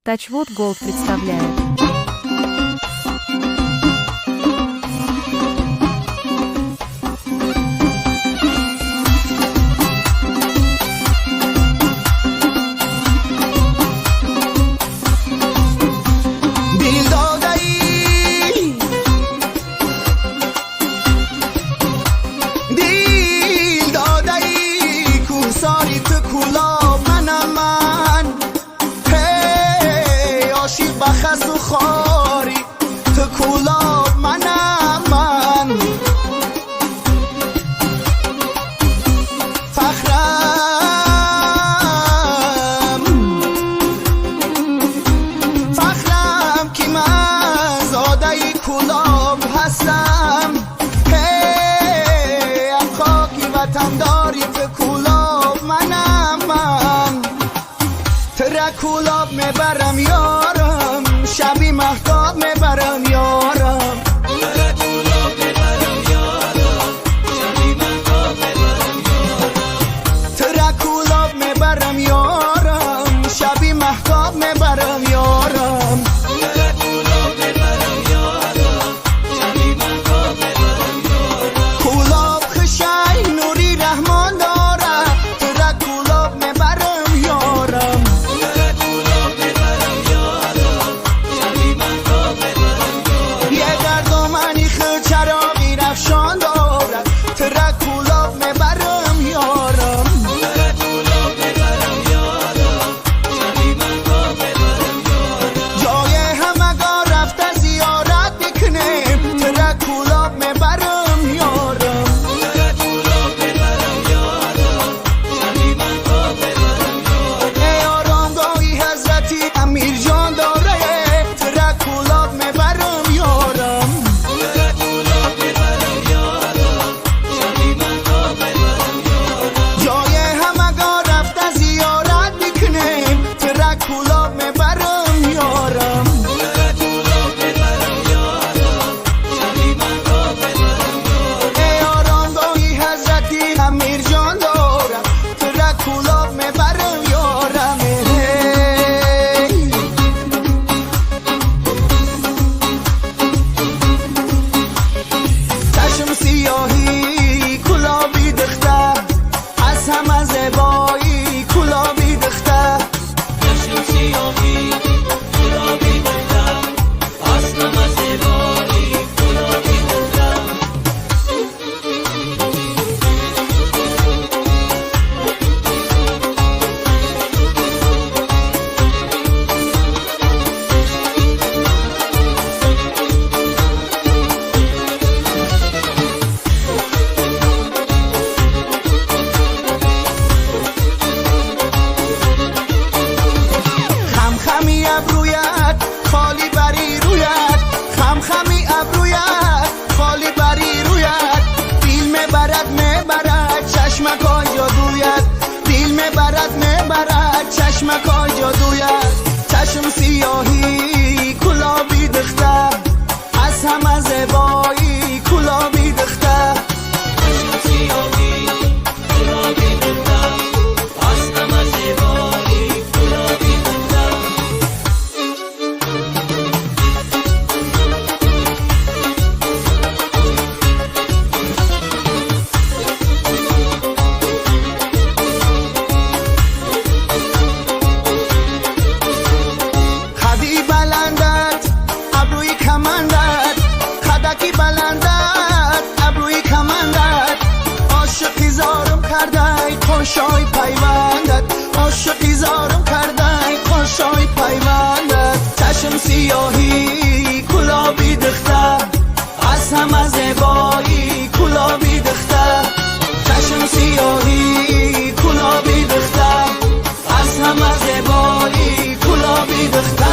Touchwood Gold представляет. بخس و خاری تو کلاب منم من فخرم که من زاده کلاب هستم هی از خاکی وطن داری تو کلاب منم من تر کلاب میبرم یارم شبی مهتاب میبرم یارم ترکولاب میبرم یارم شبی مهتاب میبرم یارم کلاب خشای نوری رحمان داره ترکولاب میبرم یارم چراغی رفشان دارد ترکولاب میبرم یارم جای همگاه رفته زیارت بکنیم ترکولاب میبرم یارم ای آرامگاهی حضرتی امیر جان داره ترکولاب میبرم یارم کلاب میبرم یارم ای آرامگاهی حضرتی امیر جان دارم ترک کلاب میبرم یارم چشم سیاهی کلابی دخته از همه زیبایی کلابی دخته ابرویت خالی بری رویت خمی ابرویت خالی بری رویت دیل میبرد چشمکای جادویت دیل میبرد چشمکای جادویت چشم سیاهی کلابی دخته از همه زیبایی کلابی دخته چشم سیاهی کلابی دخته از همه زیبایی کلابی دخته خدکی بلندت ابروی کمندت عاشقی زارم کرده خوشای پیوندت عاشقی زارم کرده خوشای پیوندت چشم سیاهی کلابی دخته از همه زیبایی کلابی دخته چشم سیاهی کلابی دخته از همه زیبایی کلابی دخته